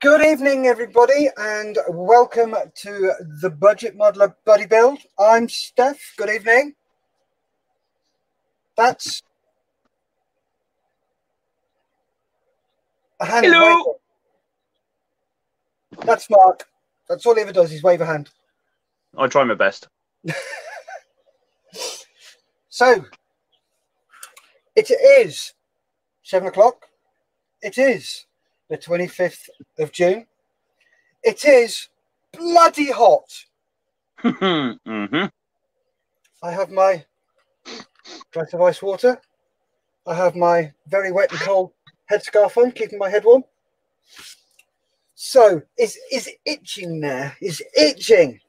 Good evening, everybody, and welcome to the Budget Modeler Buddy Build. I'm Steph. Good evening. That's a hand. Hello. That's Mark. That's all he ever does is wave a hand. I try my best. So, it is 7 o'clock. It is the 25th of June. It is bloody hot. Mm-hmm. I have my glass of ice water. I have my very wet and cold headscarf on, keeping my head warm. So, is itching there? Is itching?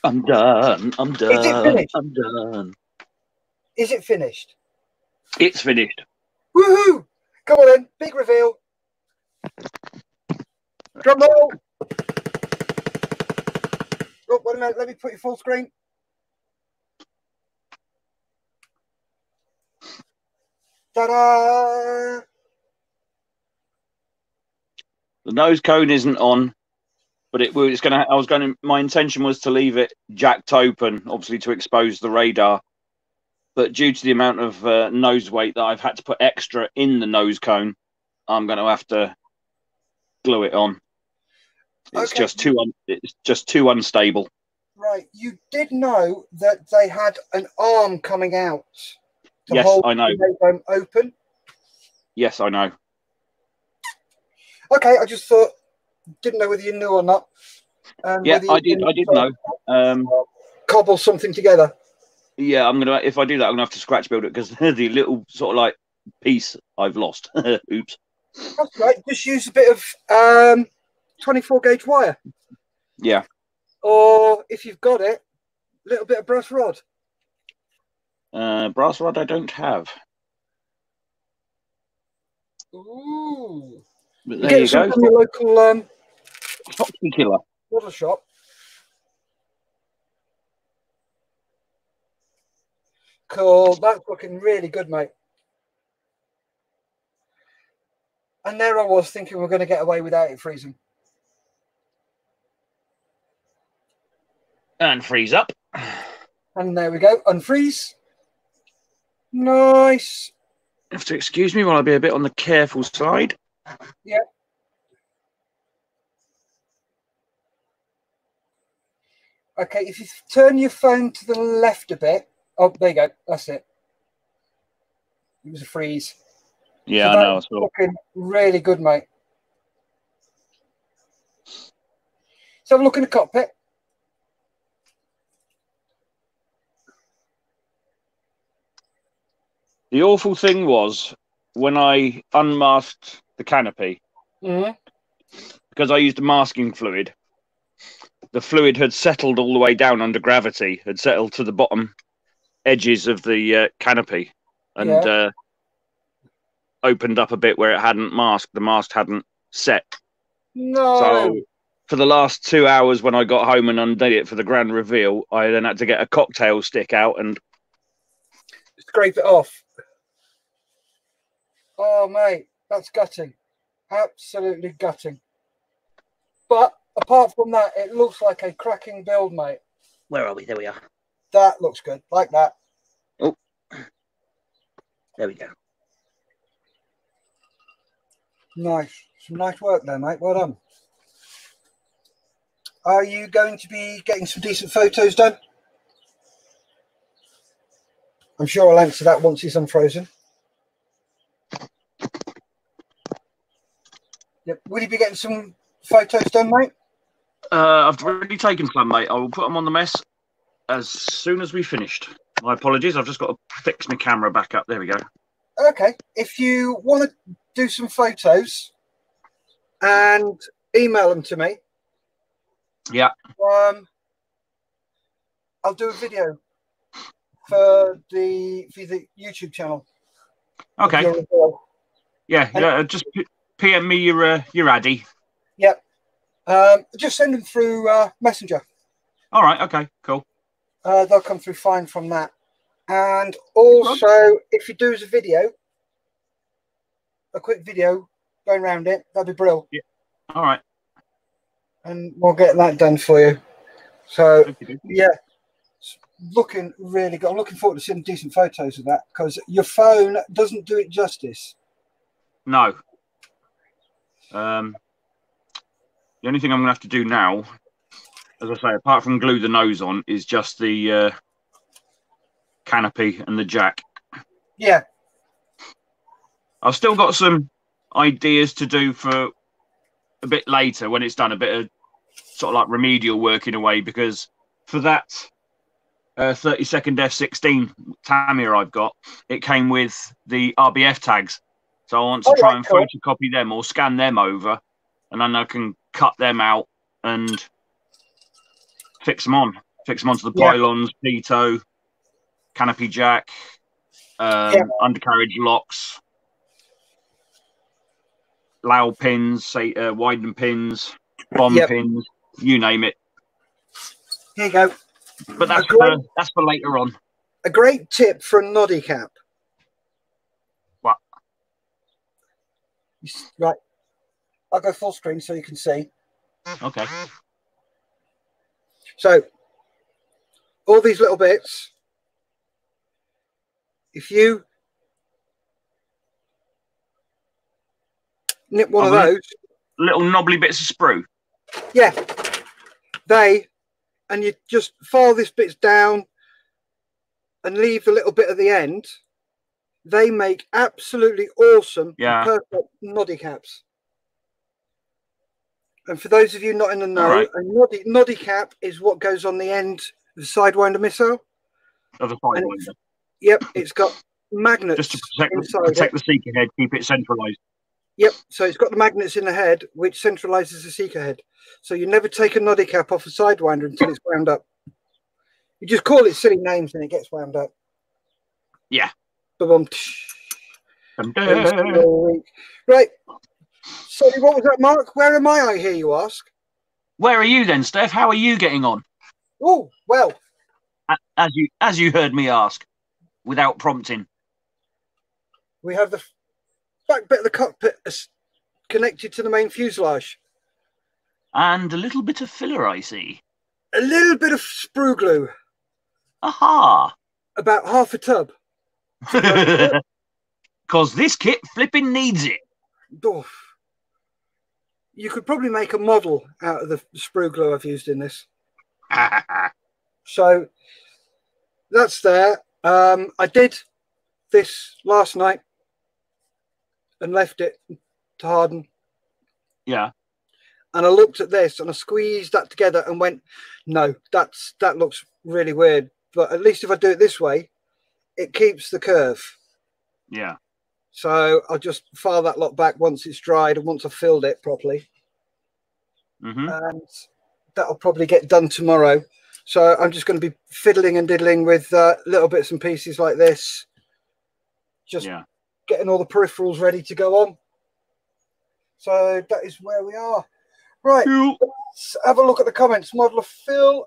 I'm done. I'm done. Is it finished? I'm done. Is it finished? It's finished. Woohoo! Come on then, big reveal. Drum roll. Oh, wait a minute, let me put you full screen. Ta-da! The nose cone isn't on, but it's going to. My intention was to leave it jacked open, obviously to expose the radar. But due to the amount of nose weight that I've had to put extra in the nose cone, I'm going to have to glue it on. It's Okay. It's just too unstable. Right, you did know that they had an arm coming out to Yes, hold I know. the nose open. Yes, I know. Okay, I just thought, didn't know whether you knew or not. Yeah, I did know. Cobble something together. Yeah, if I do that, I'm gonna have to scratch build it because the little sort of like piece I've lost. Oops. That's right. Just use a bit of 24 gauge wire. Yeah. Or if you've got it, a little bit of brass rod. Brass rod I don't have. Ooh. But there you go. From your local Toxic killer. model shop. Cool. That's looking really good, mate. And there I was thinking we're going to get away without it freezing. And freeze up. And there we go. Unfreeze. Nice. You have to excuse me while I be a bit on the careful side. Yeah. Okay, if you turn your phone to the left a bit. Oh, there you go. That's it. It was a freeze. Yeah, so I know. That's looking really good, mate. So have a look in the cockpit. The awful thing was when I unmasked the canopy, because I used a masking fluid, the fluid had settled all the way down under gravity, had settled to the bottom edges of the canopy and opened up a bit where it hadn't masked. The mask hadn't set. No. So for the last 2 hours when I got home and undid it for the grand reveal, I then had to get a cocktail stick out and scrape it off. Oh, mate, that's gutting. Absolutely gutting. But apart from that, it looks like a cracking build, mate. Where are we? There we are. That looks good. Like that. Oh, there we go. Nice. Some nice work there, mate. Well done. Are you going to be getting some decent photos done? I'm sure I'll answer that once it's unfrozen. Yep. Will you be getting some photos done, mate? I've already taken some, mate. I will put them on the mess as soon as we finished. My apologies. I've just got to fix my camera back up. There we go. Okay. If you want to do some photos and email them to me. Yeah. I'll do a video for the YouTube channel. Okay. Yeah. Just PM me your addy. Yep. Just send them through Messenger. All right. Okay. Cool. They'll come through fine from that. And also, if you do as a video, a quick video going round it. That'd be brilliant. Yeah. All right. And we'll get that done for you. So, Okay. yeah, it's looking really good. I'm looking forward to seeing decent photos of that because your phone doesn't do it justice. No. The only thing I'm going to have to do now, as I say, apart from glue the nose on, is just the canopy and the jack. Yeah. I've still got some ideas to do for a bit later when it's done, a bit of sort of like remedial work in a way, because for that 32nd F16 Tamiya I've got, it came with the RBF tags. So I want to try and photocopy them or scan them over, and then I can cut them out and fix them on. Fix them onto the pylons, pitot, canopy jack, undercarriage locks, low pins, say widen pins, bomb pins, you name it. Here you go. But that's for later on. A great tip for a noddy cap. What? Right. I'll go full screen so you can see. Okay. So, all these little bits, if you nip one of those. Little knobbly bits of sprue. Yeah. And you just file this bits down and leave the little bit at the end. They make absolutely awesome, perfect noddy caps. And for those of you not in the know, a noddy cap is what goes on the end of the Sidewinder missile. Of a Sidewinder. Yep, it's got magnets. Just to protect the seeker head, keep it centralised. Yep, so it's got the magnets in the head, which centralises the seeker head. So you never take a noddy cap off a Sidewinder until it's wound up. You just call it silly names and it gets wound up. Yeah. Right. So what was that, Mark? Where am I hear you ask? Where are you then, Steph? How are you getting on? Oh, well. As you heard me ask, without prompting. We have the back bit of the cockpit connected to the main fuselage. And a little bit of filler, I see. A little bit of sprue glue. Aha! About half a tub. Because this kit flipping needs it. Oh. You could probably make a model out of the sprue glue I've used in this. So that's there. I did this last night and left it to harden. Yeah. And I looked at this and I squeezed that together and went, no, that looks really weird. But at least if I do it this way, it keeps the curve. Yeah. So I'll just file that lot back once it's dried and once I've filled it properly. And that'll probably get done tomorrow. So I'm just going to be fiddling and diddling with little bits and pieces like this. Just getting all the peripherals ready to go on. So that is where we are. Right, let's have a look at the comments. Model of Phil.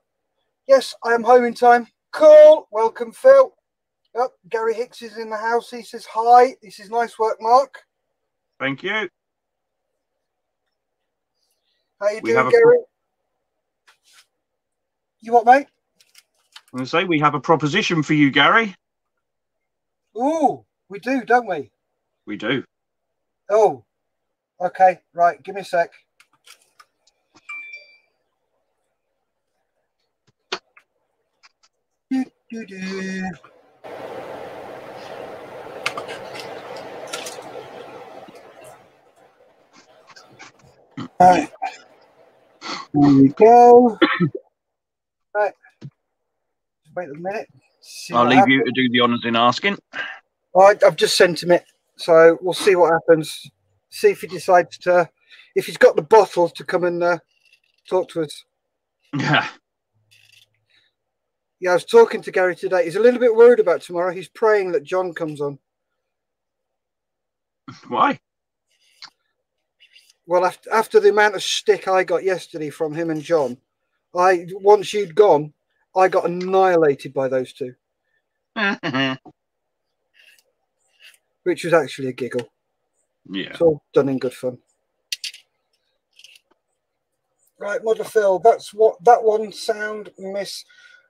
Yes, I am home in time. Cool. Welcome, Phil. Yep, Gary Hicks is in the house. He says hi. This is nice work, Mark. Thank you. How you doing, Gary? You what, mate? I'm going to say we have a proposition for you, Gary. Ooh, we do, don't we? We do. Oh, okay. Right, give me a sec. Right. There we go. Right. Wait a minute. I'll leave you to do the honours in asking. I've just sent him it, so we'll see what happens. See if he decides to, if he's got the bottle to come and talk to us. Yeah. Yeah, I was talking to Gary today. He's a little bit worried about tomorrow. He's praying that John comes on. Why? Well, after the amount of stick I got yesterday from him and John, once you'd gone, I got annihilated by those two. Which was actually a giggle. Yeah. It's all done in good fun. Right, Mother Phil, that's what that one sound miss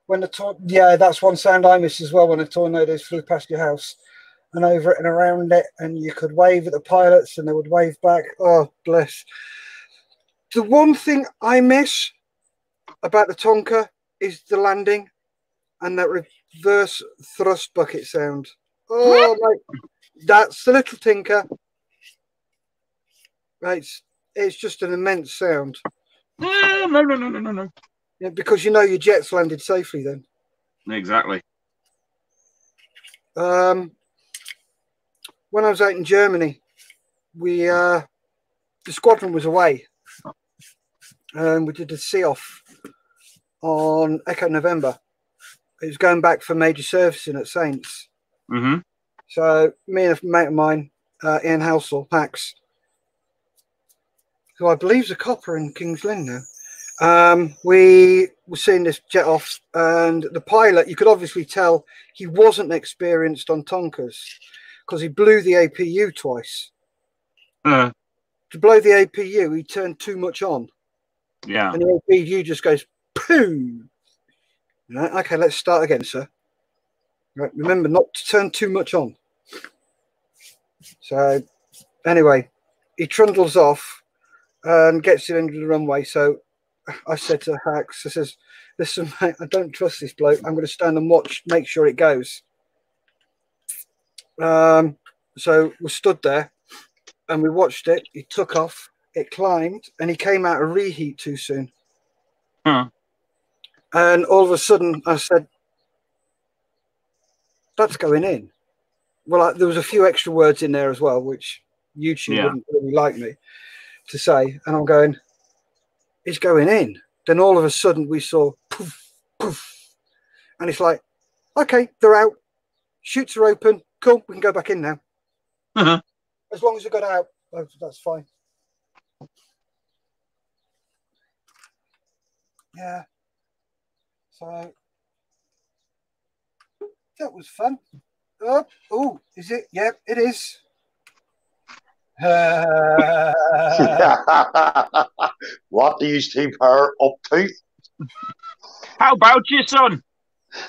when the that's one sound I miss as well when the tornadoes flew past your house and over it and around it, and you could wave at the pilots and they would wave back. Oh, bless. The one thing I miss about the Tonka is the landing and that reverse thrust bucket sound. Oh, mate, that's the little tinker. It's just an immense sound. No. Yeah, because you know your jet's landed safely then. Exactly. When I was out in Germany, the squadron was away, and we did a see-off on Echo November. It was going back for major servicing at Saints. Mm-hmm. So me and a mate of mine, Ian Housel, Pax, who I believe is a copper in King's Lynn now, we were seeing this jet off, and the pilot, you could obviously tell he wasn't experienced on Tonkas because he blew the APU twice. To blow the APU, he turned too much on. Yeah. And the APU just goes, poo. Right, okay, let's start again, sir. Right, remember not to turn too much on. So, anyway, he trundles off and gets to the end of the runway. So, I said to Hax, I says, listen, mate, I don't trust this bloke. I'm going to stand and watch, make sure it goes. So, we stood there and we watched it. He took off, it climbed, and he came out of reheat too soon. Huh. And all of a sudden, I said, that's going in. Well, there was a few extra words in there as well, which YouTube wouldn't really like me to say. And I'm going, it's going in. Then all of a sudden we saw poof, poof. And it's like, okay, they're out. Chutes are open. Cool, we can go back in now. Uh-huh. As long as we got out, that's fine. Yeah. So that was fun. Oh, is it? Yeah, it is. What do you keep her up to? How about you, son?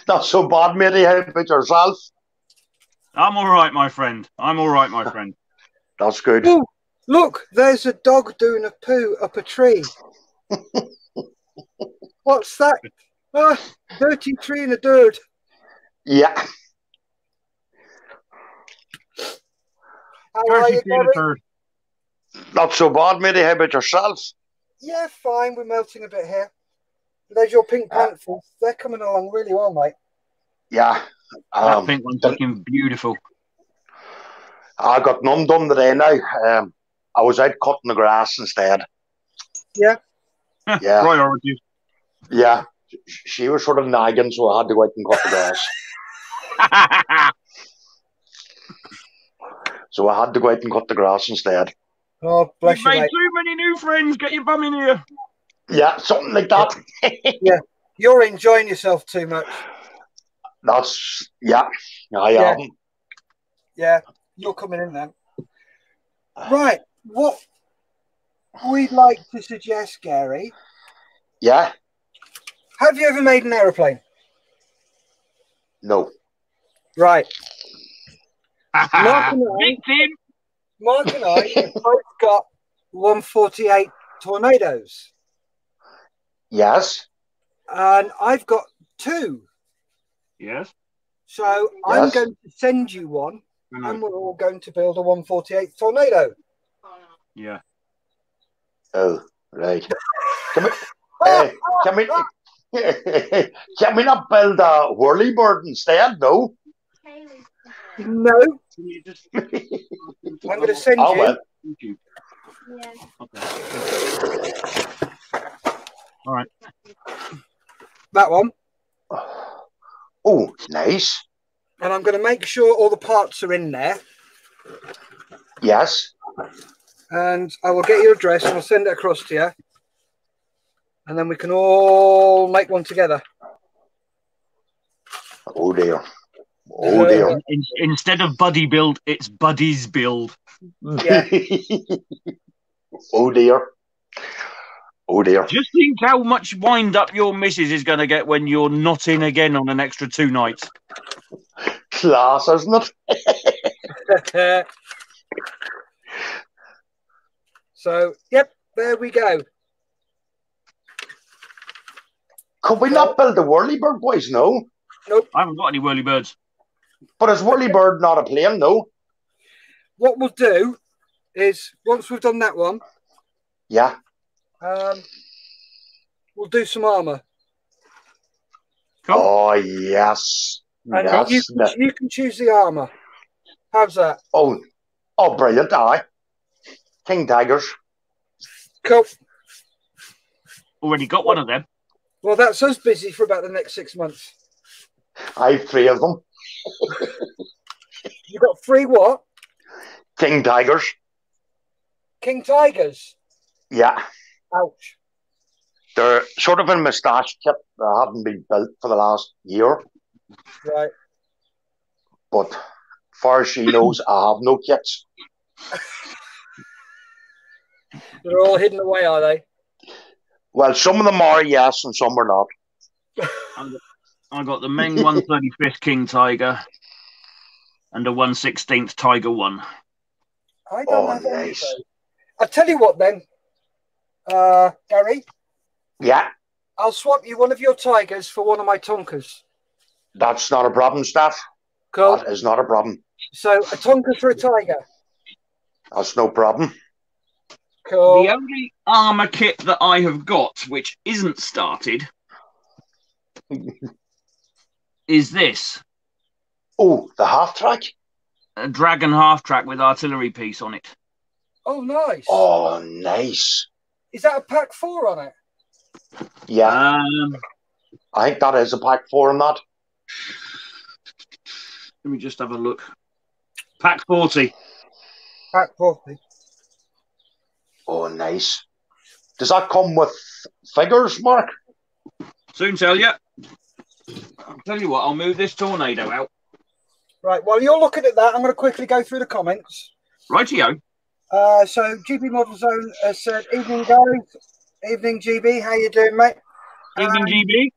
Not so bad, matey. How about yourself? I'm all right, my friend. I'm all right, my friend. That's good. Ooh, look, there's a dog doing a poo up a tree. What's that? Dirty tree in the dirt. Yeah. How are you, Gary? Not so bad, matey. How about yourself? Yeah, fine. We're melting a bit here. There's your pink panthers. They're coming along really well, mate. Yeah. That pink one's looking beautiful. I got none done today now. I was out cutting the grass instead. Yeah. Yeah. Priorities. Yeah. She was sort of nagging, so I had to go out and cut the grass. So I had to go out and cut the grass instead. Oh, bless You've you, made mate. too many new friends. Get your bum in here. Yeah, something like that. Yeah. You're enjoying yourself too much. That's, yeah, I am. Yeah, you're coming in then. Right. What we'd like to suggest, Gary. Yeah? Have you ever made an aeroplane? No. Right. Mark and I have both got 148 Tornadoes. Yes. And I've got 2. Yes. So I'm going to send you one, and we're all going to build a 148 Tornado. Yeah. Oh, right. Can we not build a whirlybird instead? No. No. I'm going to send you. Well. Yeah. Okay. All right. That one. Oh, nice. And I'm going to make sure all the parts are in there. Yes. And I will get your address and I'll send it across to you. And then we can all make one together. Oh, dear. Oh dear. Instead of buddy build, it's buddies build. Yeah. Oh dear. Oh dear. Just think how much wind up your missus is going to get when you're not in again on an extra 2 nights. Class, isn't it? So, yep, there we go. Could we not build the whirlybird, boys? No. Nope. I haven't got any whirlybirds. But is whirlybird not a plane? No. What we'll do is, once we've done that one, Yeah. we'll do some armour. Cool. Oh, yes. And Yes. you can choose the armour. How's that? Oh, brilliant. Aye. King Tigers. Cool. Already got one of them. Well, that's us busy for about the next 6 months. I've 3 of them. You got 3 what? King Tigers. King Tigers. Yeah. Ouch. They're sort of a moustache kit that haven't been built for the last year. Right. But far as she knows, I have no kits. They're all hidden away, are they? Well, some of them are, yes, and some are not. I got the Meng 135th King Tiger and a 1/16th Tiger 1. I don't Oh, know. nice. I'll tell you what then, Gary. Yeah, I'll swap you one of your Tigers for one of my Tonkas. that's not a problem, Steph. Cool. That is not a problem. So a Tonka for a Tiger. That's no problem. Cool. The only armour kit that I have got, which isn't started, is this. Oh, the half track? A Dragon half-track with artillery piece on it. Oh, nice. Oh, nice. Is that a pack 4 on it? Yeah, I think that is a pack 4 in that. Let me just have a look. Pack 40. Pack 40. Oh, nice. Does that come with figures, Mark? Soon tell you. I'll tell you what, I'll move this tornado out. Right, while you're looking at that, I'm going to quickly go through the comments. Rightio. So GB Model Zone has said, evening guys. Evening GB, how you doing, mate? Evening, GB.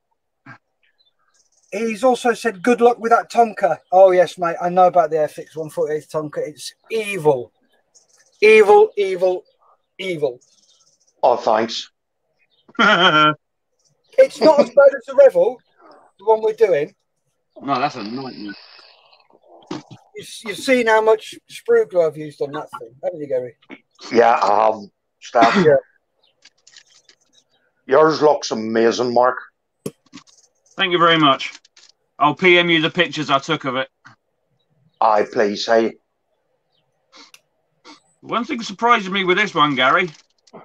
He's also said, good luck with that Tonka. Oh, yes, mate. I know about the Airfix 148 Tonka. It's evil. Evil, evil, evil. Oh, thanks. It's not as bad as the Revell, the one we're doing. No, that's a nightmare. You've seen how much sprue glue I've used on that thing, haven't you, Gary? Yeah, I have, Steph. Yeah. Yours looks amazing, Mark. Thank you very much. I'll PM you the pictures I took of it. Aye, please, hey. One thing surprised me with this one, Gary, is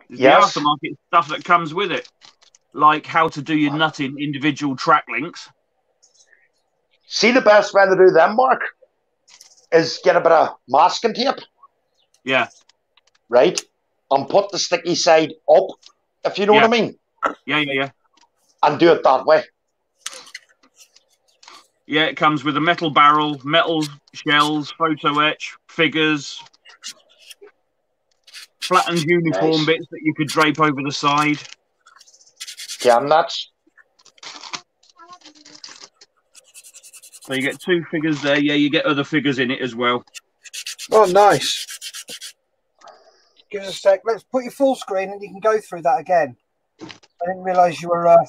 Yes. the aftermarket stuff that comes with it. Like how to do your nut in individual track links. See, the best way to do them, Mark, is get a bit of masking tape, Yeah. right? And put the sticky side up, if you know what I mean. Yeah. And do it that way. Yeah, it comes with a metal barrel, metal shells, photo etch, figures, flattened uniform bits that you could drape over the side. Can nuts. So you get 2 figures there. Yeah, you get other figures in it as well. Oh, nice. Give us a sec. Let's put your full screen and you can go through that again. I didn't realise you were... Right.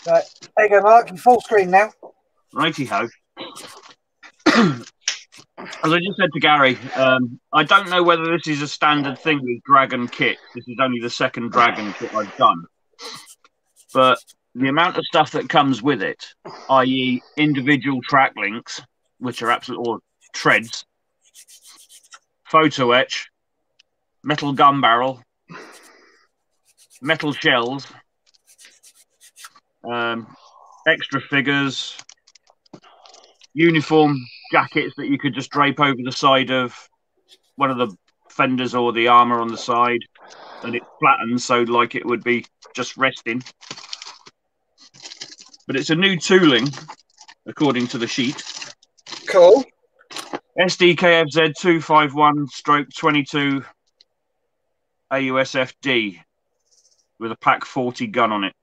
There you go, Mark. You're full screen now. Righty-ho. As I just said to Gary, I don't know whether this is a standard thing with Dragon kit. This is only the second Dragon kit I've done. But the amount of stuff that comes with it, i.e. individual track links, which are or treads, photo etch, metal gun barrel, metal shells, extra figures, uniform jackets that you could just drape over the side of one of the fenders or the armor on the side, and it flattens so like it would be just resting. But it's a new tooling according to the sheet. Cool. SDKFZ 251/22 AUSFD with a Pack 40 gun on it.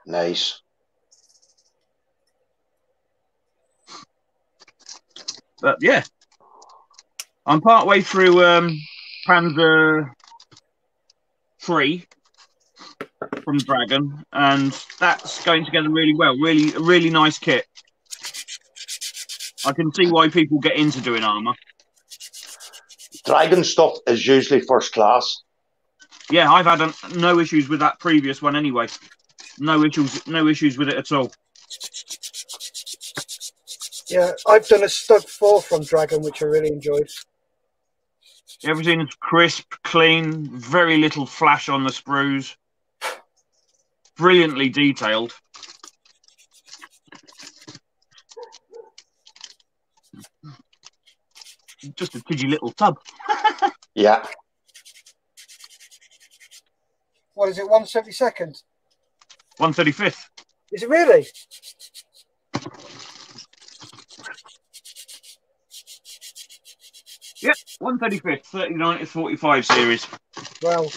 Nice. But yeah, I'm part way through Panzer 3 from Dragon, and that's going together really well. Really nice kit. I can see why people get into doing armour. Dragon stuff is usually first class. Yeah, I've had no issues with that previous one anyway. No issues with it at all. Yeah, I've done a Stug 4 from Dragon, which I really enjoyed. Everything's crisp, clean, very little flash on the sprues. Brilliantly detailed. Just a tidgy little tub. Yeah. What is it, 1/72nd? 1/35th. Is it really? Yep, 1/35th, 39 to 45 series. Well,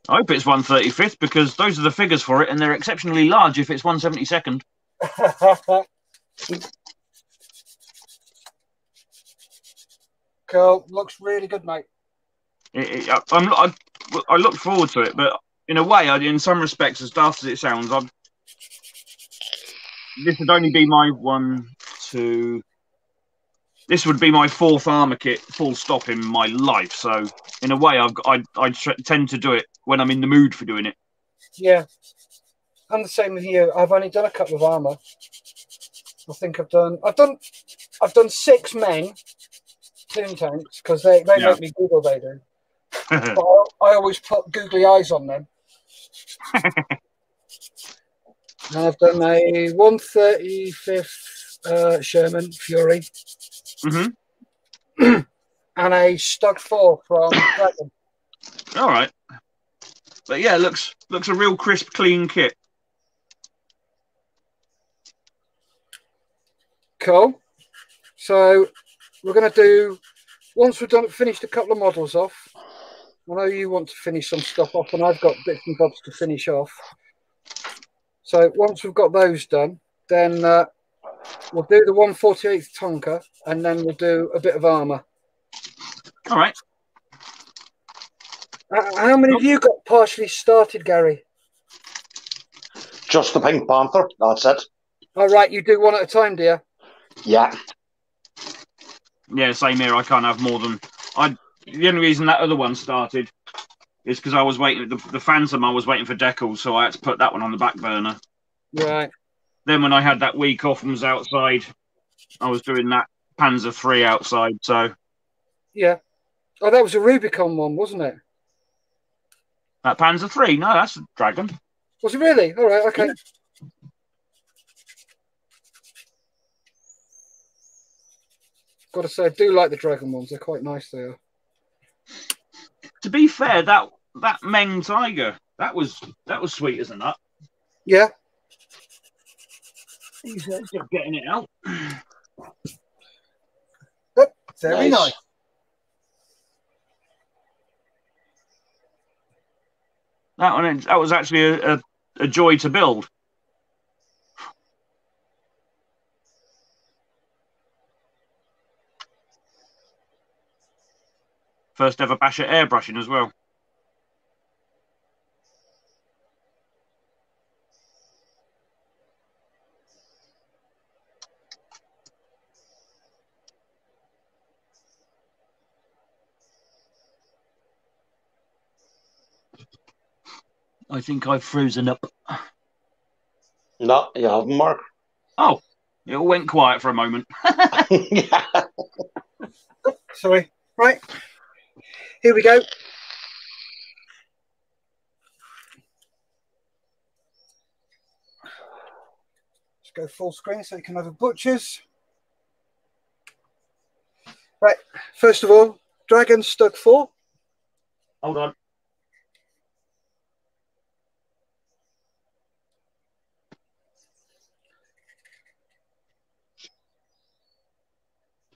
I hope it's 1/35th because those are the figures for it, and they're exceptionally large if it's 1/72nd. cool. Looks really good, mate. I look forward to it, but in a way, in some respects, as daft as it sounds, this would only be my This would be my 4th armour kit, full stop, in my life. So, in a way, I tend to do it when I'm in the mood for doing it. Yeah, I'm the same with you. I've only done a couple of armour. I think I've done 6 men, toon tanks, because they make me Google. They do. But I always put googly eyes on them. And I've done a 1/35th Sherman Fury. Mm-hmm. And a Stug 4 from Dragon. All right. But yeah, looks a real crisp, clean kit. Cool. So we're going to do, once we've finished a couple of models off, I know you want to finish some stuff off, and I've got bits and bobs to finish off. So once we've got those done, then we'll do the 1/48th Tonka, and then we'll do a bit of armour. All right. How many of you got partially started, Gary? Just the Pink Panther. That's it. All right, you do one at a time, dear. Yeah. Yeah, same here. I can't have more than The only reason that other one started is because I was waiting. The Phantom, I was waiting for decals, so I had to put that one on the back burner. Right. Then when I had that week off and was outside, I was doing that Panzer 3 outside. So yeah. Oh, that was a Rubicon one, wasn't it? that Panzer 3, no, that's a Dragon. Was it really? All right. Okay. Yeah. Got to say, I do like the Dragon ones. They're quite nice. They are. To be fair, that Meng Tiger, that was sweet as a nut. Yeah. He's just getting it out. Yep, very nice. That was actually a joy to build. First ever Basher airbrushing as well. I think I've frozen up. No, you haven't, Mark. Oh, it all went quiet for a moment. Yeah. Sorry. Right. Here we go. Let's go full screen so you can have a butcher's. Right. First of all, Dragon Stug 4. Hold on.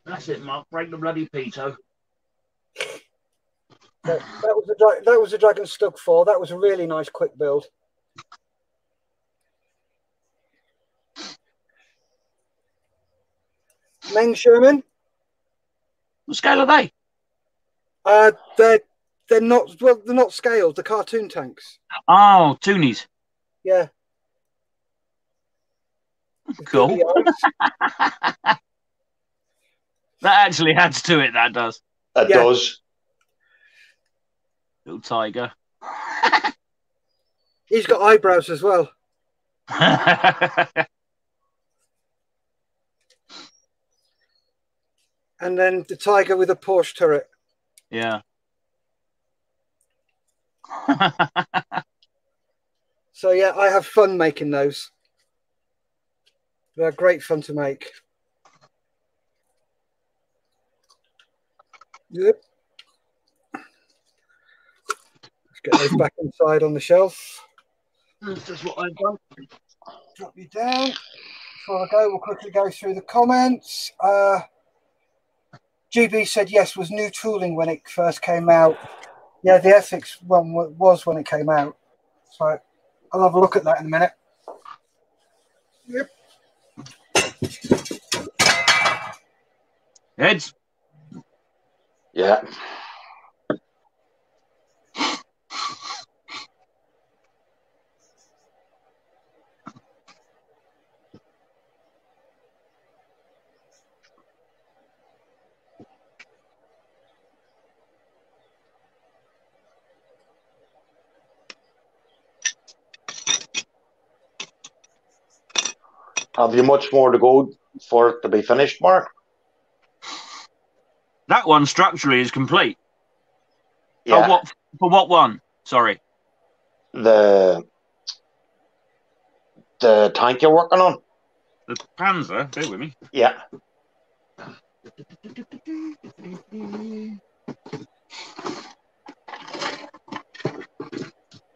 That's it, Mark. Break the bloody pito. That was a Dragon Stug 4. That was a really nice quick build. Meng Sherman. What scale are they? They're not scaled. The cartoon tanks. Oh, toonies. Yeah. Cool. That actually adds to it. That does. It does. Little tiger. He's got eyebrows as well. And then the tiger with a Porsche turret. Yeah. So yeah, I have fun making those. They're great fun to make. Yep. Let's get those back inside on the shelf. That's what I've done. Drop you down. Before I go, we'll quickly go through the comments. GB said yes, was new tooling when it first came out. Yeah, the Ethics one was when it came out. So I'll have a look at that in a minute. Yep. Heads. Yeah. Have you much more to go for it to be finished, Mark? That one structurally is complete. Yeah. For what one? Sorry. The tank you're working on? The Panzer. Bear with me. Yeah.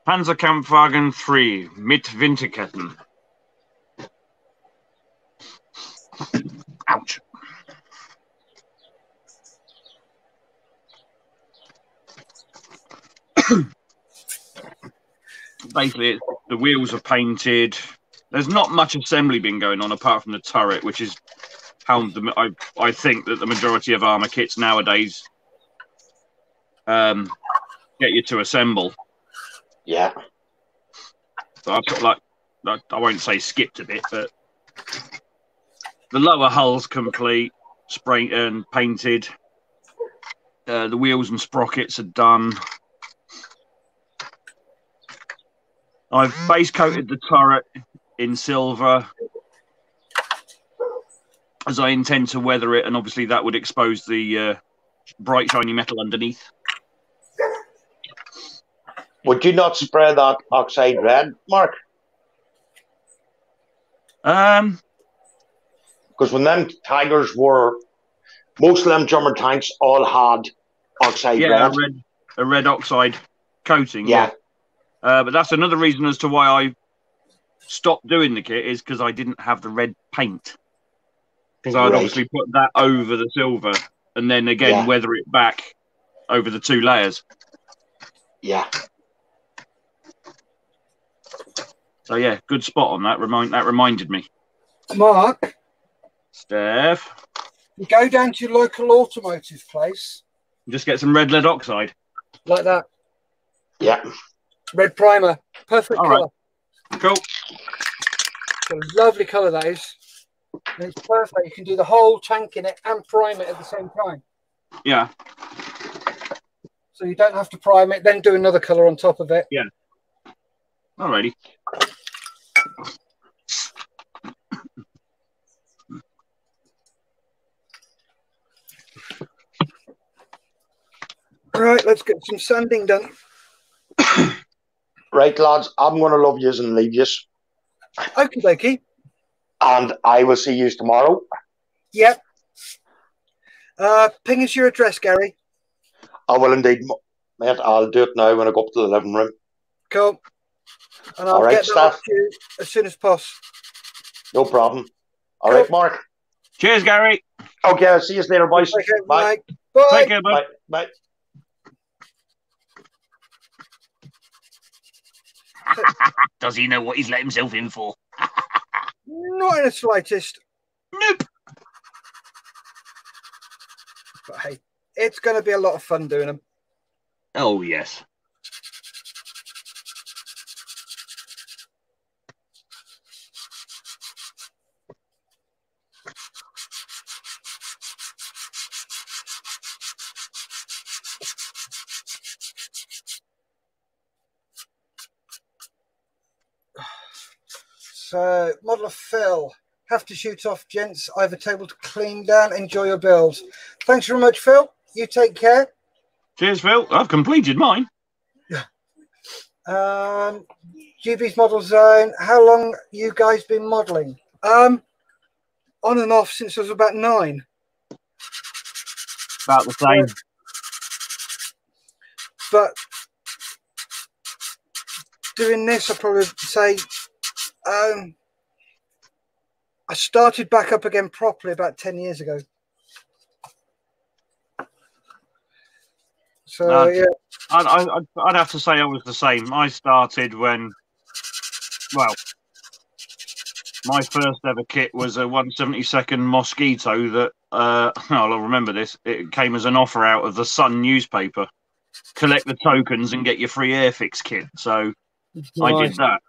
Panzerkampfwagen 3 mit Winterketten. Ouch. Basically, the wheels are painted. There's not much assembly been going on apart from the turret, which is how I think that the majority of armour kits nowadays get you to assemble. Yeah. So I've sort of I won't say skipped a bit, but the lower hull's complete, sprayed and painted. The wheels and sprockets are done. I've base coated the turret in silver, as I intend to weather it, and obviously that would expose the bright shiny metal underneath. Would you not spray that oxide red, Mark? Because when them Tigers were, most of them German tanks all had oxide red. A red oxide coating. Yeah. But that's another reason as to why I stopped doing the kit, is because I didn't have the red paint. Because I'd obviously put that over the silver and then again weather it back over the two layers. Yeah. So yeah, good spot on that. That reminded me. Mark, Steph, you go down to your local automotive place. Just get some red lead oxide. Like that. Yeah. Red primer. Perfect colour. Right. Cool. It's a lovely colour, that is. And it's perfect. You can do the whole tank in it and prime it at the same time. Yeah. So you don't have to prime it, then do another colour on top of it. Yeah. Alrighty. Right, let's get some sanding done. Right, lads, I'm going to love yous and leave yous. Okie dokie. And I will see yous tomorrow. Yep. Ping us your address, Gary. I will indeed, mate. I'll do it now when I go up to the living room. Cool. And I'll get that off to you as soon as possible. No problem. All right, Mark. Cheers, Gary. Okay, I'll see you later, boys. Okay, Bye. Bye. Take care, bud. Bye. Does he know what he's let himself in for? Not in the slightest. Nope. But hey, it's going to be a lot of fun doing them. Oh, yes. So, model of Phil. Have to shoot off, gents. I have a table to clean down. Enjoy your builds. Thanks very much, Phil. You take care. Cheers, Phil. I've completed mine. GB's Model Zone. How long you guys been modelling? On and off since I was about 9. About the same. But doing this, I'd probably say I started back up again properly about 10 years ago. So, yeah. I'd have to say I was the same. I started when, well, my first ever kit was a 1/72 Mosquito that, I'll remember this, it came as an offer out of the Sun newspaper. Collect the tokens and get your free Airfix kit. So nice. I did that.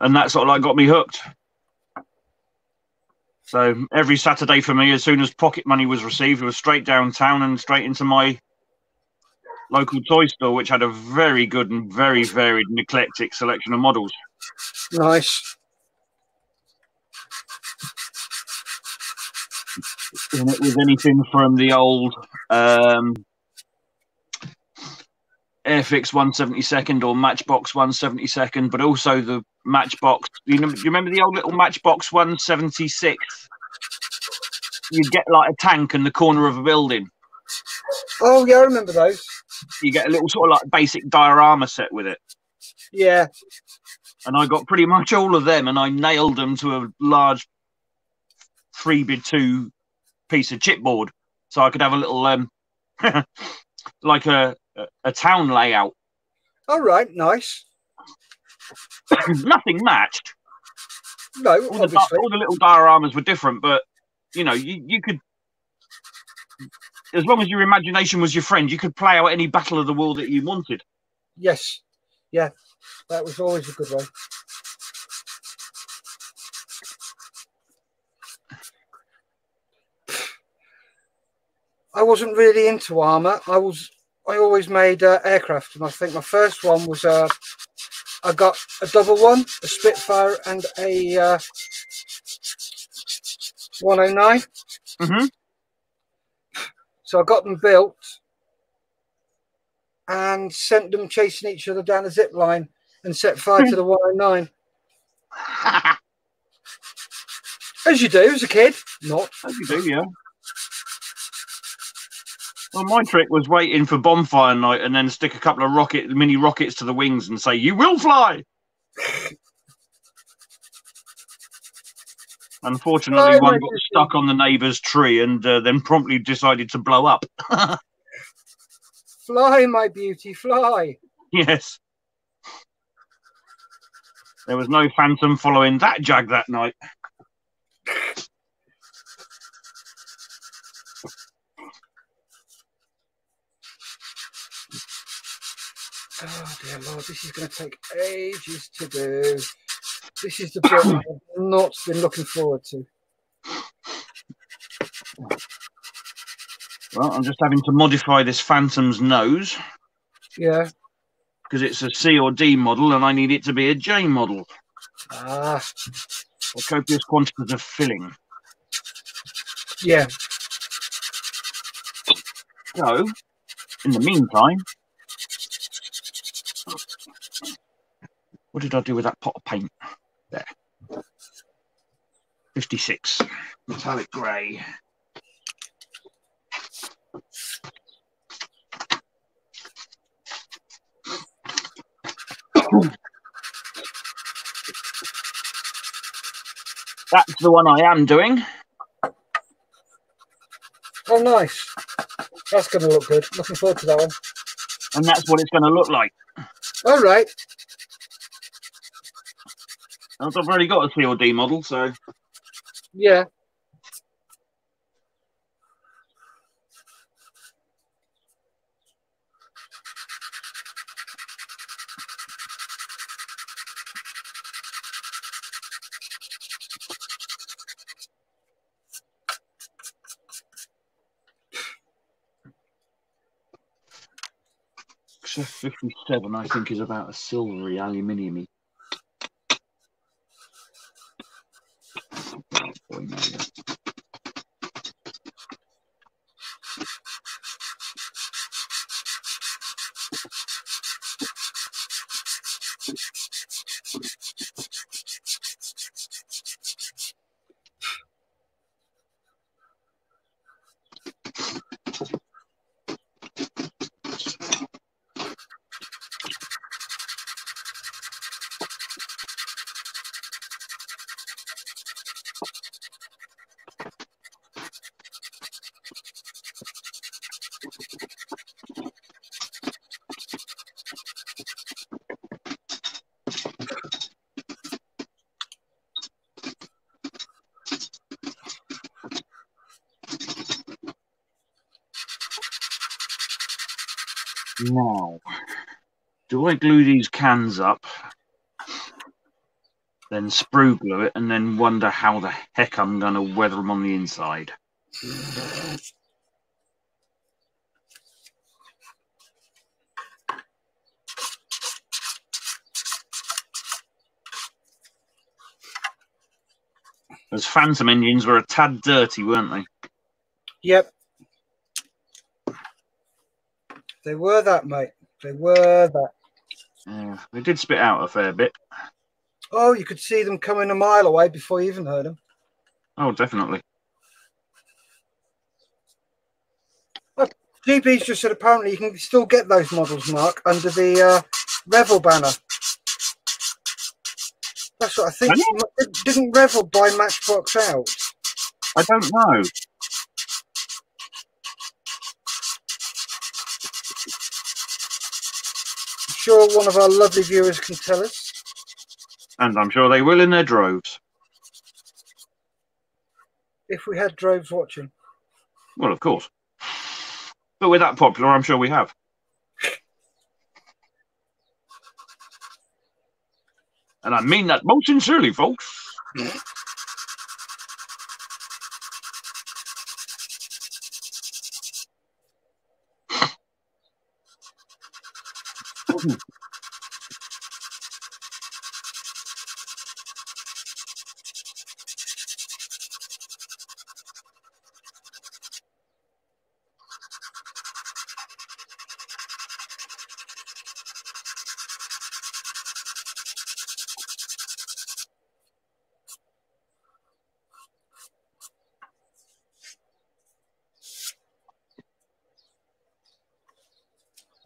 And that sort of like got me hooked. So every Saturday for me, as soon as pocket money was received, it was straight downtown and straight into my local toy store, which had a very good and very varied and eclectic selection of models. Nice. And it was anything from the old Airfix 1/72 or Matchbox 1/72, but also the Matchbox. You remember the old little Matchbox 1/76? You'd get like a tank in the corner of a building. Oh, yeah, I remember those. You get a little sort of like basic diorama set with it. Yeah. And I got pretty much all of them, and I nailed them to a large 3x2 piece of chipboard, so I could have a little like a town layout. All right, nice. Nothing matched. No, obviously. All the little dioramas were different, but you know, you could, as long as your imagination was your friend, you could play out any battle of the world that you wanted. Yes. Yeah, that was always a good way. I wasn't really into armour. I always made aircraft, and I think my first one was I got a double one, a Spitfire and a 109. Mm-hmm. So I got them built and sent them chasing each other down a zip line and set fire to the 109. As you do as a kid. Not. As you do, yeah. Well, my trick was waiting for bonfire night and then stick a couple of mini rockets to the wings and say, "You will fly." Unfortunately, one got stuck on the neighbour's tree and then promptly decided to blow up. Fly, my beauty, fly. Yes. There was no phantom following that jag that night. Oh dear Lord, this is going to take ages to do. This is the bit I've not been looking forward to. Well, I'm just having to modify this Phantom's nose. Yeah. Because it's a C or D model and I need it to be a J model. Ah. For copious quantities of filling. Yeah. So, in the meantime, what did I do with that pot of paint? There. 56. Metallic grey. That's the one I am doing. Oh, nice. That's going to look good. Looking forward to that one. And that's what it's going to look like. All right. I've already got a COD model, so... Yeah. XF57, I think, is about a silvery aluminium-y. Now, do I glue these cans up, then sprue glue it, and then wonder how the heck I'm going to weather them on the inside? Those Phantom engines were a tad dirty, weren't they? Yep. They were that, mate. They were that. Yeah, they did spit out a fair bit. Oh, you could see them coming a mile away before you even heard them. Oh, definitely. Oh, GP's just said apparently you can still get those models, Mark, under the Revell banner. That's what I think. Didn't Revell buy Matchbox out? I don't know. I'm sure one of our lovely viewers can tell us. And I'm sure they will in their droves. If we had droves watching. Well, of course. But we're that popular, I'm sure we have. And I mean that most sincerely, folks.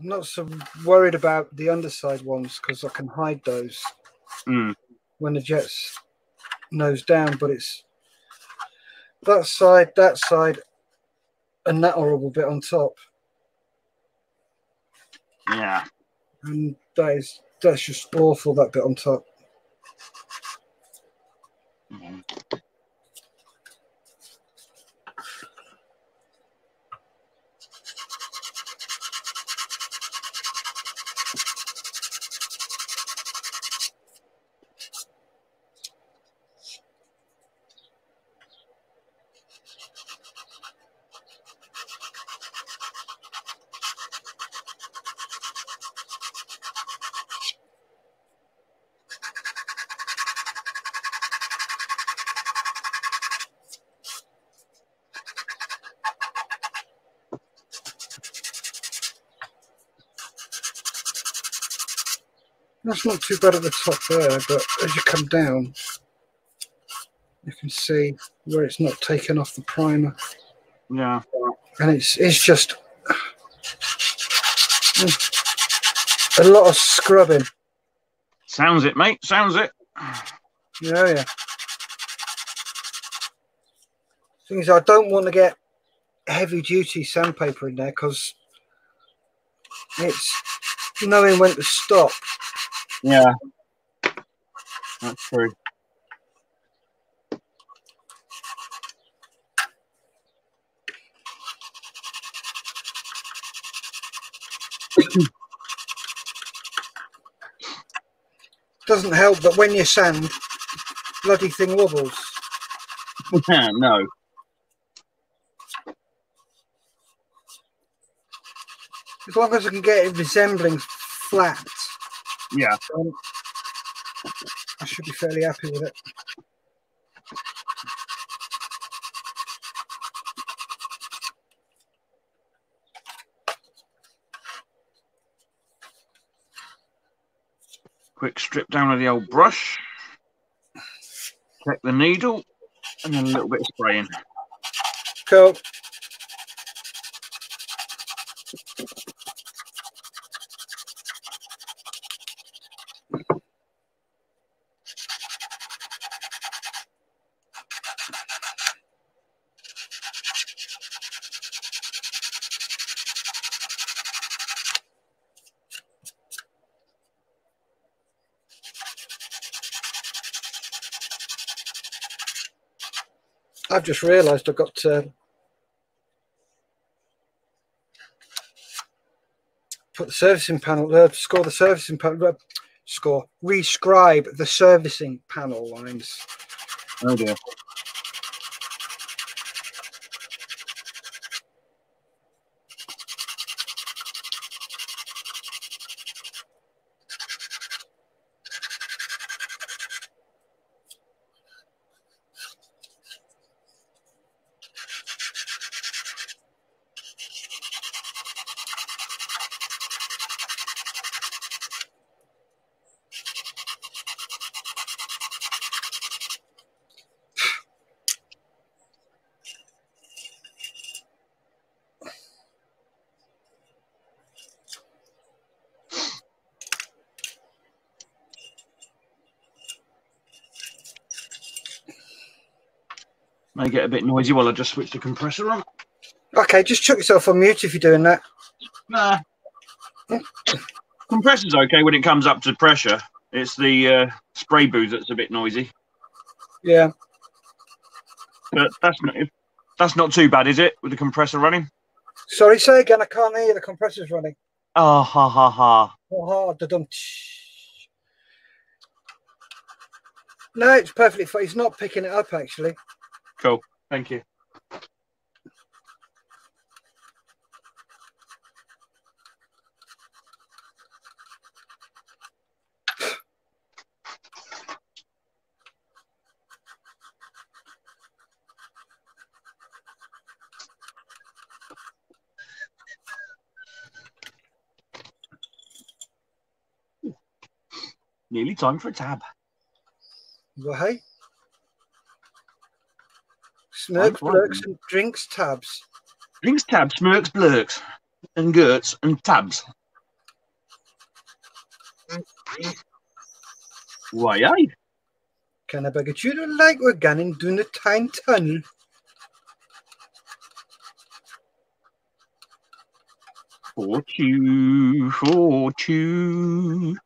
I'm not so worried about the underside ones because I can hide those when the jet's nose down, but it's that side, and that horrible bit on top. Yeah. And that's just awful, that bit on top. That's not too bad at the top there, but as you come down, you can see where it's not taken off the primer. Yeah. And it's just a lot of scrubbing. Sounds it, mate. Sounds it. Yeah. Thing is, I don't want to get heavy duty sandpaper in there because it's knowing when to stop. Yeah, that's true. Doesn't help that when you sand, bloody thing wobbles. No. As long as I can get it resembling flat, Yeah. I should be fairly happy with it. Quick strip down of the old brush. Check the needle, and then a little bit of spraying. Cool. I've just realised I've got to put the servicing panel, rescribe the servicing panel lines. Oh dear. May get a bit noisy while I just switch the compressor on. Okay, just chuck yourself on mute if you're doing that. Nah. Compressor's okay when it comes up to pressure. It's the spray booth that's a bit noisy. Yeah. But that's not too bad, is it, with the compressor running? Sorry, say again. I can't hear you. The compressor's running. Oh, ha, ha, ha. Oh, da-dum. No, it's perfectly fine. It's not picking it up, actually. Cool. Thank you. Nearly time for a tab. Well, hey. Smirks, blurks, and drinks tabs. Drinks, tabs, smirks, blurks, and gurts, and tabs. Why, aye? Can I beg a tutor like we're ganning down the time tunnel? For two, for two.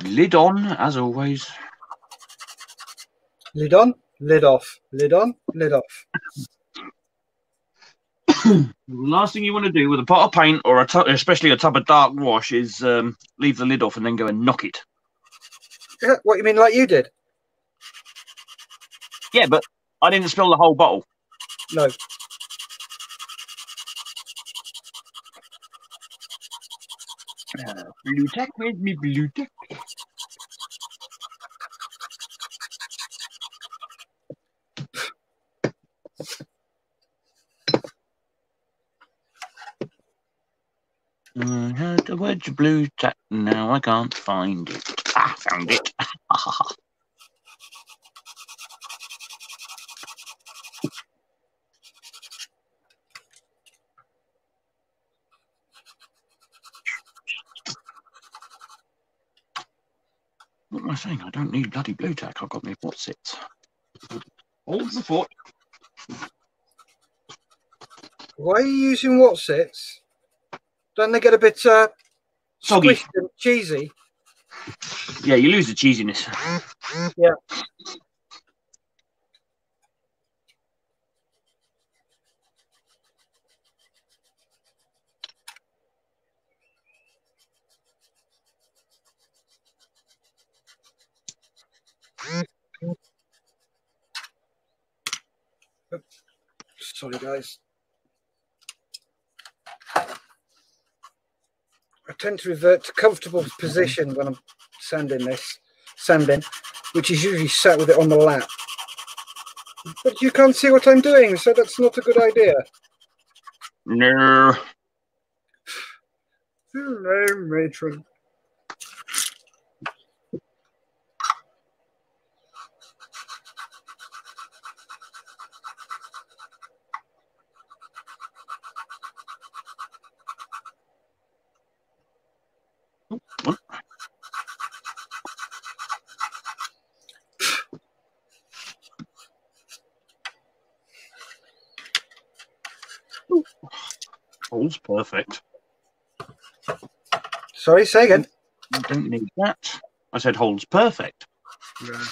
Lid on, as always. Lid on, lid off. Lid on, lid off. The last thing you want to do with a pot of paint, or especially a tub of dark wash, is leave the lid off and then go and knock it. Yeah, what you mean, like you did? Yeah, but I didn't spill the whole bottle. No. Blue tack, where's me blue tack? I had the word blue tack, now I can't find it. Ah, found it. What am I saying? I don't need bloody blue tack. I've got me what's it? Hold the foot. Why are you using what's it? Don't they get a bit soggy squished and cheesy? Yeah, you lose the cheesiness. Yeah. Sorry, guys. I tend to revert to comfortable position when I'm sanding, which is usually sat with it on the lap. But you can't see what I'm doing, so that's not a good idea. No. Hello, matron. Hole's perfect. Sorry, say again. I don't need that. I said hole's perfect. Yeah.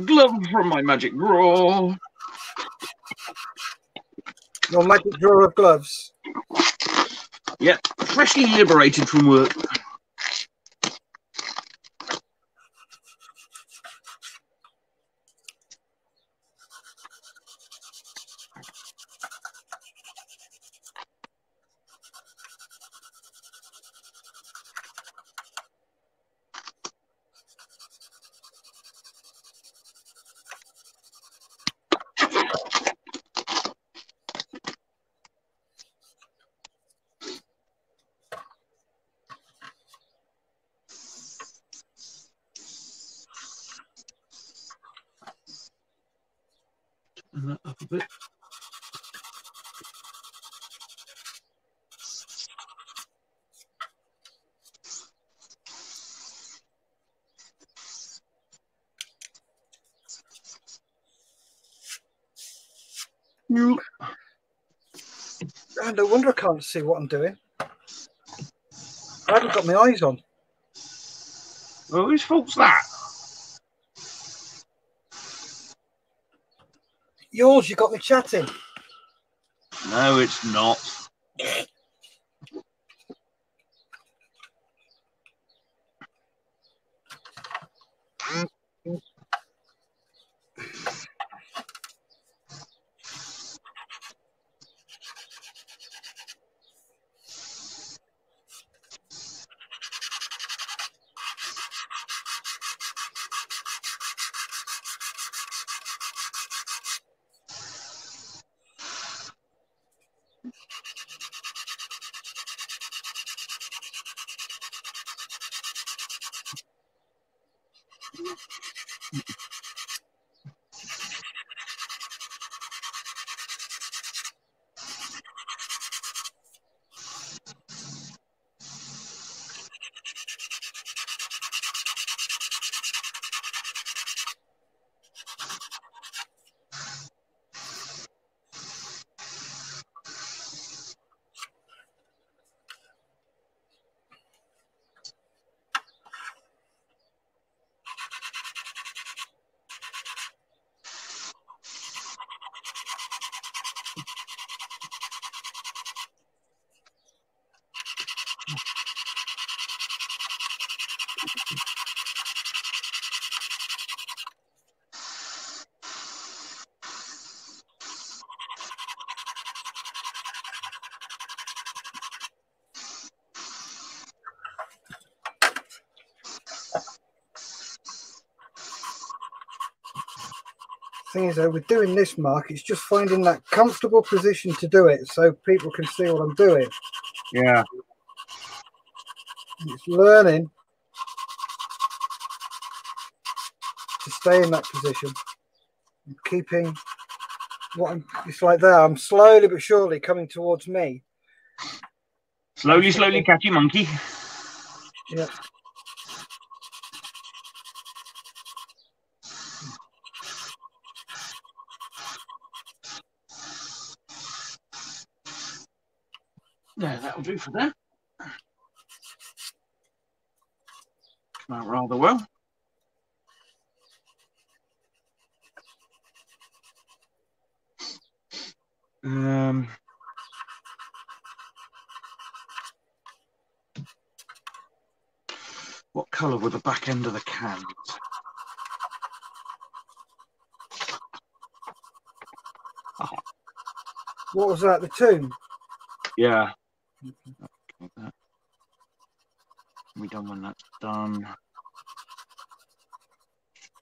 Glove from my magic drawer. Your magic drawer of gloves. Yep, freshly liberated from work. Turn that up a bit. No wonder I can't see what I'm doing. I haven't got my eyes on. Well, whose fault's that? Yours, you got me chatting. No, it's not. Thing is, though, with doing this, Mark, it's just finding that comfortable position to do it so people can see what I'm doing. Yeah. It's learning to stay in that position. I'm keeping it's like that. I'm slowly but surely coming towards me. Slowly, catchy monkey. Yeah. Yeah, that'll do for that. Come out rather well. What colour were the back end of the cans? Oh. What was that? The tune? Yeah. Okay, we done when that's done.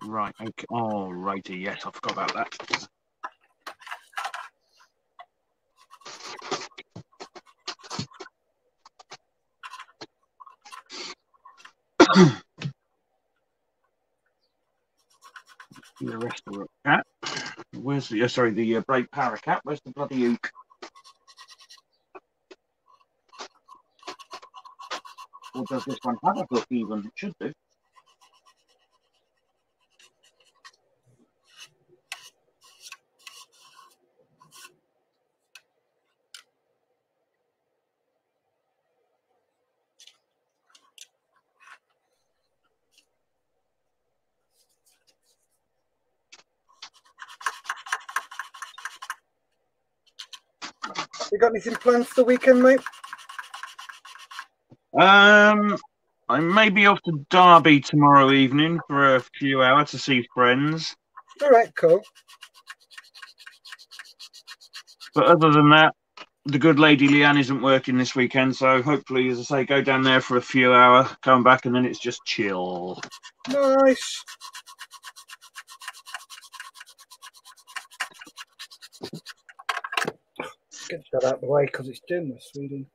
Right. Okay. Oh, righty. Yes, I forgot about that. The rest of the cap. Where's the? Sorry, the brake power cap. Where's the bloody ook? Or does this one have a hook even? It should do. You got anything planned for the weekend, mate? I may be off to Derby tomorrow evening for a few hours to see friends. All right, cool. But other than that, the good lady Leanne isn't working this weekend, so hopefully, as I say, go down there for a few hours, come back, and then it's just chill. Nice. Get that out of the way because it's doing this reading.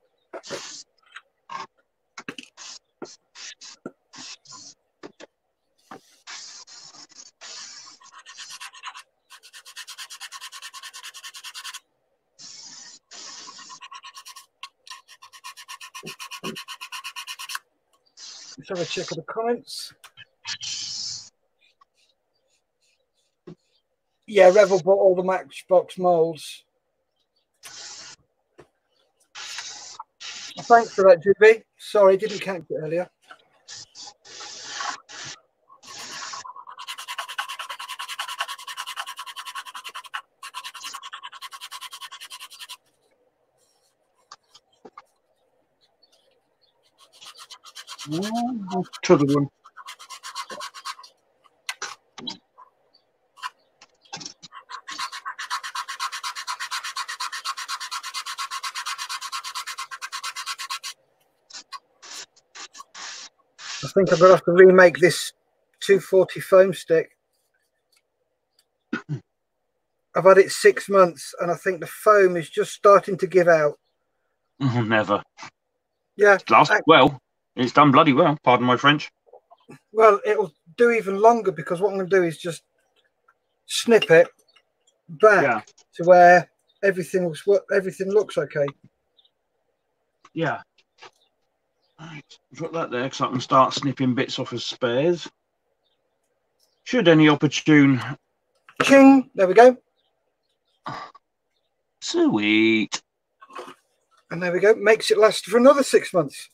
Let's have a check of the comments. Yeah, Revell bought all the Matchbox molds. Thanks for that, Jibby. Sorry, didn't catch it earlier. To the one. I think I'm going to have to remake this 240 foam stick. I've had it 6 months and I think the foam is just starting to give out. Oh, never. Yeah. Well, it's done bloody well, pardon my French. Well, it'll do even longer because what I'm going to do is just snip it back to where everything looks okay. Yeah. Right, put that there because I can start snipping bits off as spares. Should any opportune. Ching! There we go. Sweet. And there we go. Makes it last for another 6 months.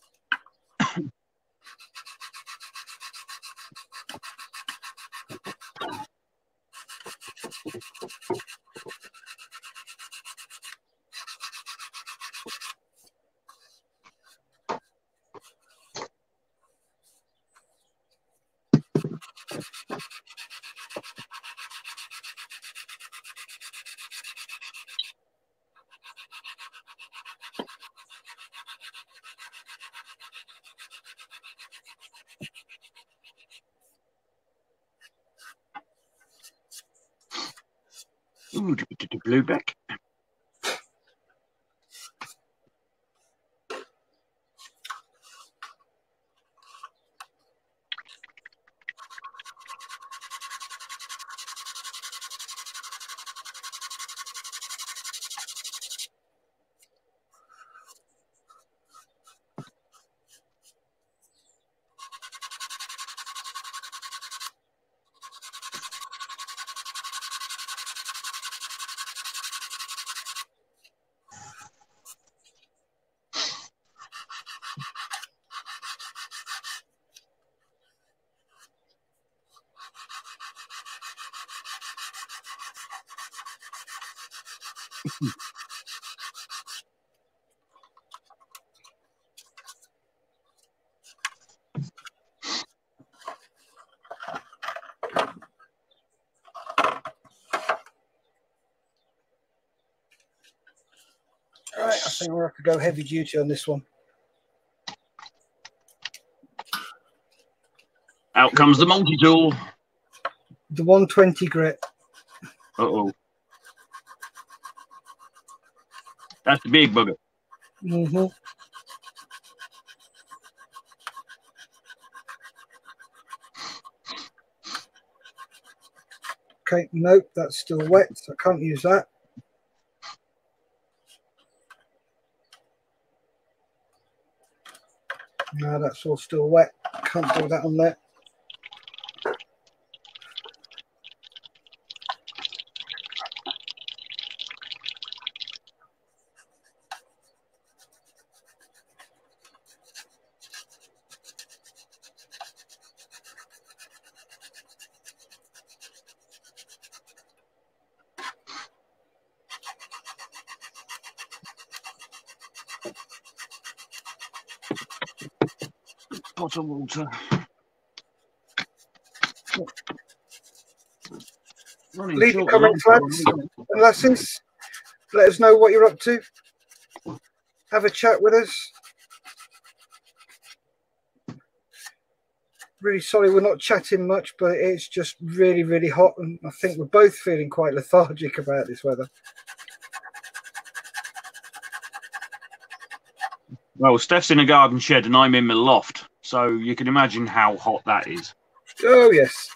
Ooh, the blue back. All right, I think we'll have to go heavy duty on this one. Out comes the multi-tool. The 120 grit. Uh-oh. That's the big bugger. Mm-hmm. Okay, nope, that's still wet, so I can't use that. No, that's all still wet. Can't do that on there. Pot of water. Leave your comments, lads and lasses. Let us know what you're up to. Have a chat with us. Really sorry we're not chatting much, but it's just really, really hot, and I think we're both feeling quite lethargic about this weather. Well, Steph's in a garden shed and I'm in my loft, so you can imagine how hot that is. Oh, yes.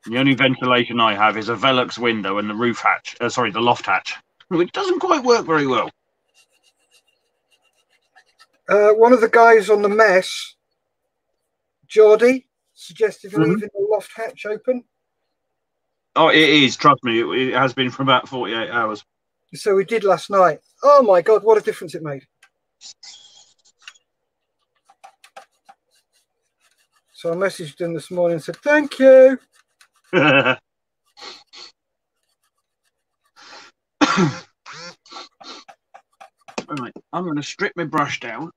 The only ventilation I have is a Velux window and the roof hatch, the loft hatch, which doesn't quite work very well. One of the guys on the mess, Geordie, suggested leaving the loft hatch open. Oh, it is. Trust me, it has been for about 48 hours. So we did last night. Oh, my God, what a difference it made. So I messaged him this morning and said, thank you. Right, I'm going to strip my brush down,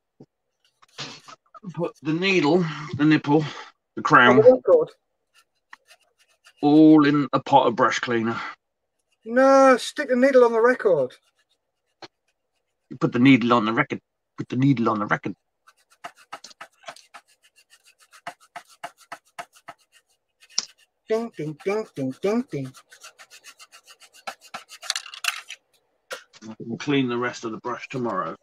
put the needle, the nipple, the crown, all in a pot of brush cleaner. No, stick the needle on the record. You put the needle on the record. Put the needle on the record. Ding, ding, ding, ding, ding, ding. I can clean the rest of the brush tomorrow.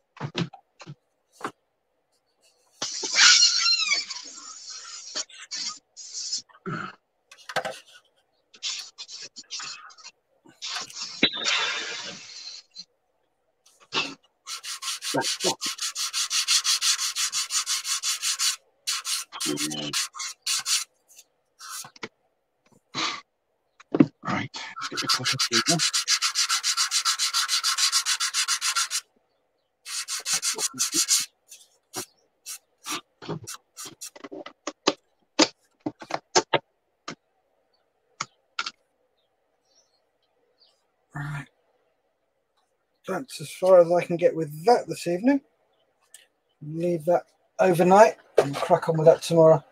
Right, let's get the copper cleaner. Right. That's as far as I can get with that this evening. Leave that overnight and crack on with that tomorrow.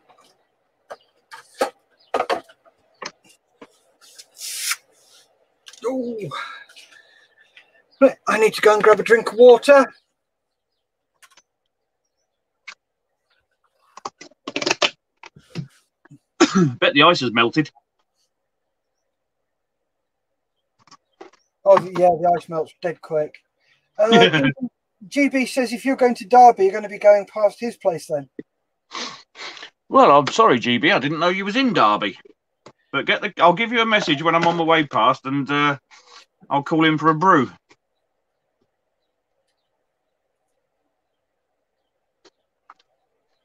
Oh, right, I need to go and grab a drink of water. Bet the ice has melted. Oh, yeah, the ice melts dead quick. GB says if you're going to Derby, you're going to be going past his place then. Well, I'm sorry, GB. I didn't know you was in Derby. But I'll give you a message when I'm on my way past, and I'll call in for a brew.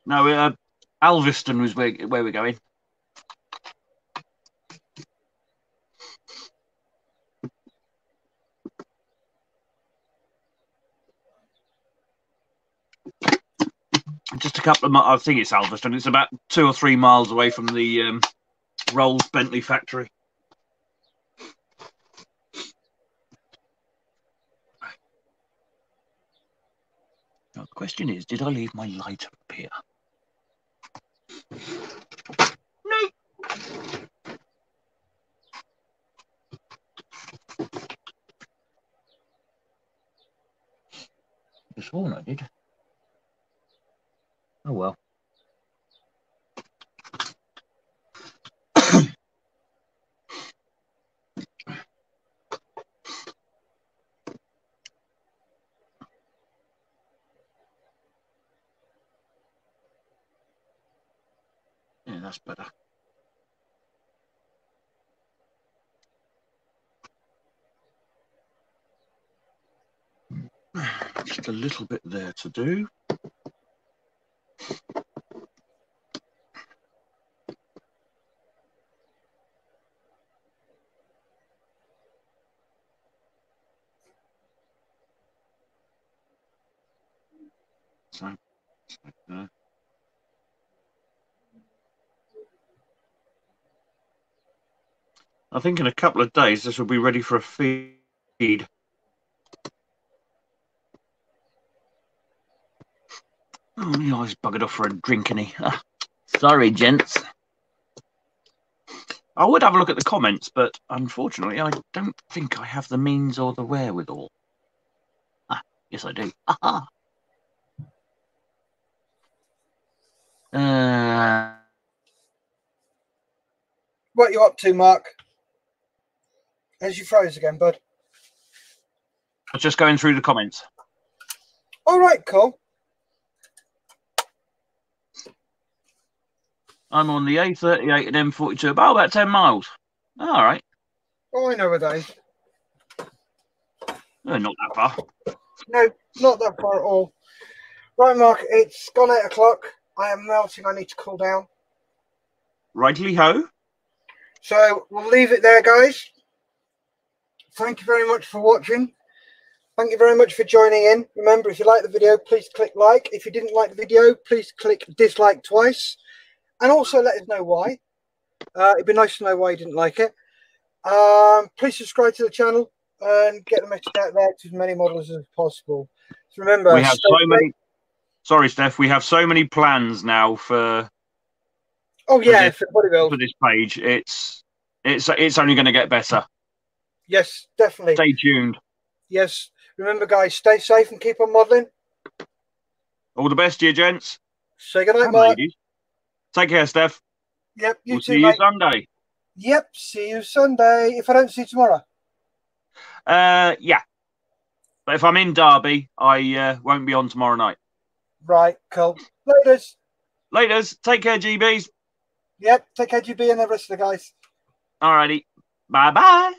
No, Alveston was where we're going. Just a couple of miles. I think it's Alveston. It's about 2 or 3 miles away from the Rolls Bentley factory. Now, the question is, did I leave my lighter up here? No. I sworn I did. Oh well. Yeah, that's better. Just a little bit there to do. So, there. I think in a couple of days this will be ready for a feed. Oh, the eyes buggered off for a drink, and he. Sorry, gents. I would have a look at the comments, but unfortunately, I don't think I have the means or the wherewithal. Ah, yes, I do. Aha. What are you up to, Mark? As you froze again, bud. I was just going through the comments. All right, cool. I'm on the A38 and M42, about 10 miles. All right. Oh, I know where that is. Not that far. No, not that far at all. Right, Mark, it's gone 8 o'clock. I am melting. I need to cool down. Rightly ho. So we'll leave it there, guys. Thank you very much for watching. Thank you very much for joining in. Remember, if you like the video, please click like. If you didn't like the video, please click dislike twice. And also let us know why. It'd be nice to know why you didn't like it. Please subscribe to the channel and get the message out there to as many models as possible. So remember, we have so many. Sorry, Steph. We have so many plans now for. Oh yeah, for this page. It's only going to get better. Yes, definitely. Stay tuned. Yes. Remember, guys, stay safe and keep on modelling. All the best to you, gents. Say goodnight, Mark. Ladies. Take care, Steph. Yep, you we'll too, see mate. you Sunday. Yep, see you Sunday. If I don't see you tomorrow. Yeah. But if I'm in Derby, I won't be on tomorrow night. Right, cool. Laters. Laters. Take care, GBs. Yep, take care, GB and the rest of the guys. Alrighty. Bye-bye.